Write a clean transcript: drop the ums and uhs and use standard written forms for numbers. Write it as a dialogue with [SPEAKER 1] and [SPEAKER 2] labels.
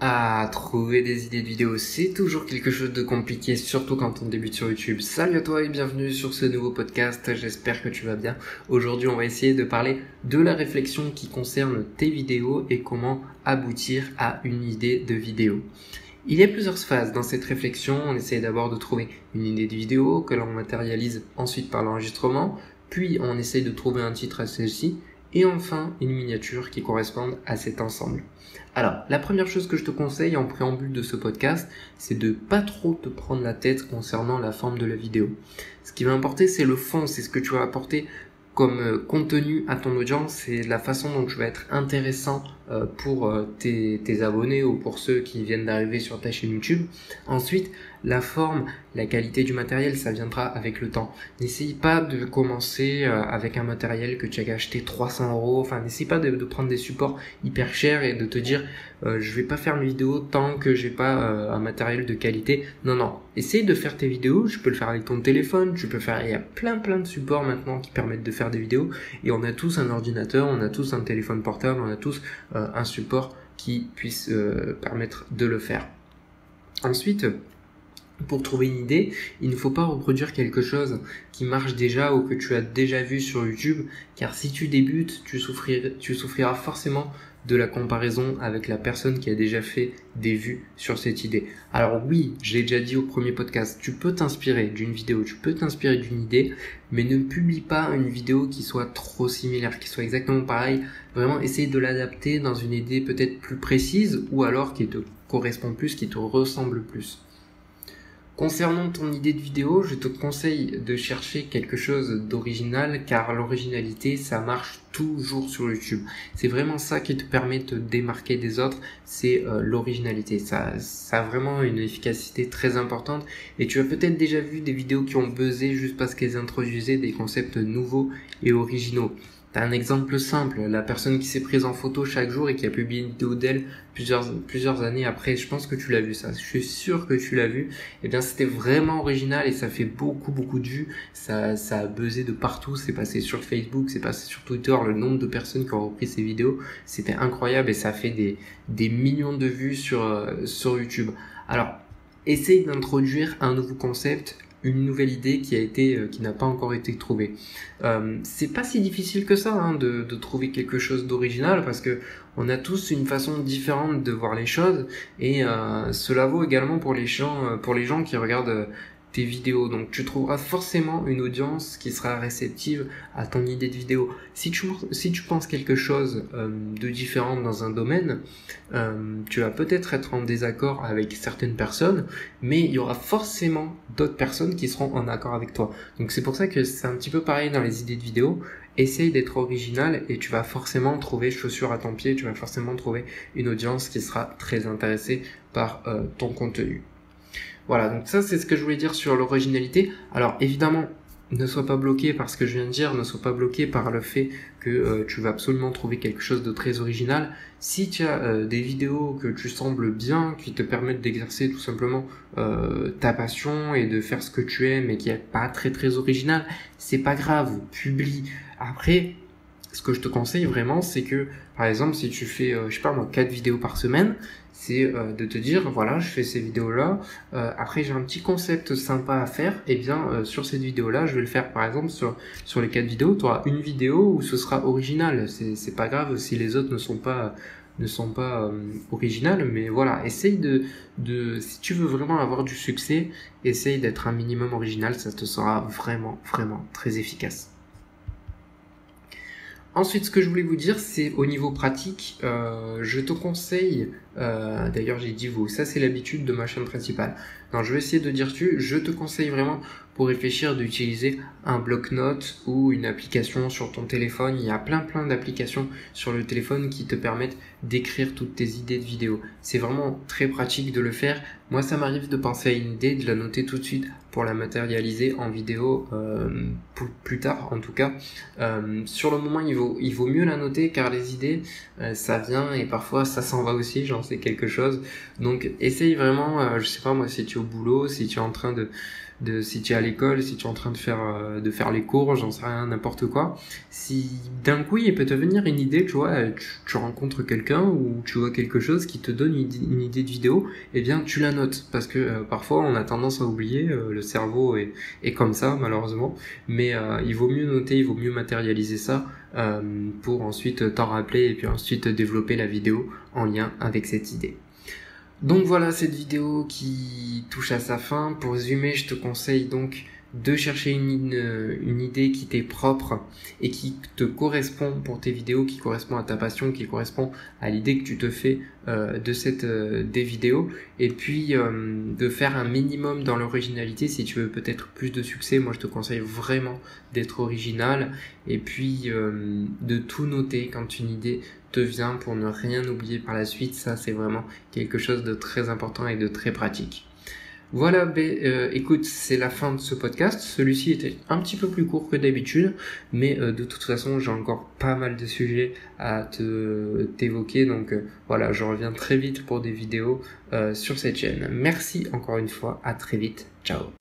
[SPEAKER 1] Ah, trouver des idées de vidéos, c'est toujours quelque chose de compliqué, surtout quand on débute sur YouTube. Salut à toi et bienvenue sur ce nouveau podcast, j'espère que tu vas bien. Aujourd'hui, on va essayer de parler de la réflexion qui concerne tes vidéos et comment aboutir à une idée de vidéo. Il y a plusieurs phases dans cette réflexion. On essaie d'abord de trouver une idée de vidéo que l'on matérialise ensuite par l'enregistrement, puis on essaie de trouver un titre à celle-ci, et enfin une miniature qui corresponde à cet ensemble. Alors, la première chose que je te conseille en préambule de ce podcast, c'est de pas trop te prendre la tête concernant la forme de la vidéo. Ce qui va importer, c'est le fond, c'est ce que tu vas apporter comme contenu à ton audience, c'est la façon dont tu vas être intéressant pour tes abonnés ou pour ceux qui viennent d'arriver sur ta chaîne YouTube. Ensuite, la forme, la qualité du matériel, ça viendra avec le temps. N'essaye pas de commencer avec un matériel que tu as acheté 300 €. Enfin, n'essaye pas de prendre des supports hyper chers et de te dire je vais pas faire mes vidéos tant que j'ai pas un matériel de qualité. Non. Essaye de faire tes vidéos. Tu peux le faire avec ton téléphone. Tu peux faire. Il y a plein de supports maintenant qui permettent de faire des vidéos. Et on a tous un ordinateur, on a tous un téléphone portable, on a tous un support qui puisse permettre de le faire. Ensuite, pour trouver une idée, il ne faut pas reproduire quelque chose qui marche déjà ou que tu as déjà vu sur YouTube, car si tu débutes, tu souffriras forcément de la comparaison avec la personne qui a déjà fait des vues sur cette idée. Alors oui, je l'ai déjà dit au premier podcast, tu peux t'inspirer d'une vidéo, tu peux t'inspirer d'une idée, mais ne publie pas une vidéo qui soit trop similaire, qui soit exactement pareille. Vraiment, essaye de l'adapter dans une idée peut-être plus précise ou alors qui te correspond plus, qui te ressemble plus. Concernant ton idée de vidéo, je te conseille de chercher quelque chose d'original car l'originalité, ça marche toujours sur YouTube. C'est vraiment ça qui te permet de te démarquer des autres, c'est l'originalité. Ça a vraiment une efficacité très importante et tu as peut-être déjà vu des vidéos qui ont buzzé juste parce qu'elles introduisaient des concepts nouveaux et originaux. T'as un exemple simple, la personne qui s'est prise en photo chaque jour et qui a publié une vidéo d'elle plusieurs années après, je pense que tu l'as vu ça, je suis sûr que tu l'as vu, et bien c'était vraiment original et ça fait beaucoup de vues, ça a buzzé de partout, c'est passé sur Facebook, c'est passé sur Twitter, le nombre de personnes qui ont repris ces vidéos, c'était incroyable et ça fait des millions de vues sur YouTube. Alors, essaye d'introduire un nouveau concept, une nouvelle idée qui n'a pas encore été trouvée. C'est pas si difficile que ça de trouver quelque chose d'original parce que on a tous une façon différente de voir les choses et cela vaut également pour les gens qui regardent tes vidéos. Donc tu trouveras forcément une audience qui sera réceptive à ton idée de vidéo. Si tu penses quelque chose de différent dans un domaine, tu vas peut-être être en désaccord avec certaines personnes, mais il y aura forcément d'autres personnes qui seront en accord avec toi. Donc c'est pour ça que c'est un petit peu pareil dans les idées de vidéo. Essaye d'être original et tu vas forcément trouver chaussure à ton pied, tu vas forcément trouver une audience qui sera très intéressée par ton contenu. Voilà, donc ça c'est ce que je voulais dire sur l'originalité. Alors évidemment, ne sois pas bloqué par ce que je viens de dire, ne sois pas bloqué par le fait que tu vas absolument trouver quelque chose de très original. Si tu as des vidéos que tu sembles bien, qui te permettent d'exercer tout simplement ta passion et de faire ce que tu aimes et qui n'est pas très original, c'est pas grave, publie. Après, ce que je te conseille vraiment, c'est que, par exemple, si tu fais, 4 vidéos par semaine, c'est de te dire, voilà, je fais ces vidéos-là, après j'ai un petit concept sympa à faire, et bien sur cette vidéo-là, je vais le faire, par exemple, sur les 4 vidéos, tu auras une vidéo où ce sera original, c'est pas grave si les autres ne sont pas originales, mais voilà, essaye si tu veux vraiment avoir du succès, essaye d'être un minimum original, ça te sera vraiment très efficace. Ensuite, ce que je voulais vous dire, c'est au niveau pratique, je te conseille, d'ailleurs j'ai dit vous, ça c'est l'habitude de ma chaîne principale. Non, je vais essayer de dire je te conseille vraiment pour réfléchir d'utiliser un bloc-notes ou une application sur ton téléphone. Il y a plein d'applications sur le téléphone qui te permettent d'écrire toutes tes idées de vidéo. C'est vraiment très pratique de le faire. Moi, ça m'arrive de penser à une idée, de la noter tout de suite pour la matérialiser en vidéo plus tard en tout cas. Sur le moment, il vaut mieux la noter car les idées, ça vient et parfois ça s'en va aussi, j'en sais quelque chose. Donc essaye vraiment, je sais pas moi, si tu es au boulot, si tu es en train si tu es à l'école, si tu es en train de faire les cours, j'en sais rien, n'importe quoi. Si d'un coup il peut te venir une idée, tu vois, tu rencontres quelqu'un ou tu vois quelque chose qui te donne une idée de vidéo, eh bien tu la notes parce que parfois on a tendance à oublier, le cerveau est comme ça malheureusement, mais il vaut mieux noter, il vaut mieux matérialiser ça pour ensuite t'en rappeler et puis ensuite développer la vidéo en lien avec cette idée. Donc voilà cette vidéo qui touche à sa fin. Pour résumer, je te conseille donc de chercher une idée qui t'est propre et qui te correspond pour tes vidéos, qui correspond à ta passion, qui correspond à l'idée que tu te fais des vidéos, et puis de faire un minimum dans l'originalité si tu veux peut-être plus de succès. Moi je te conseille vraiment d'être original et puis de tout noter quand une idée te vient pour ne rien oublier par la suite. Ça c'est vraiment quelque chose de très important et de très pratique. Voilà, écoute, c'est la fin de ce podcast. Celui-ci était un petit peu plus court que d'habitude, mais de toute façon, j'ai encore pas mal de sujets à t'évoquer. Donc voilà, je reviens très vite pour des vidéos sur cette chaîne. Merci encore une fois, à très vite. Ciao.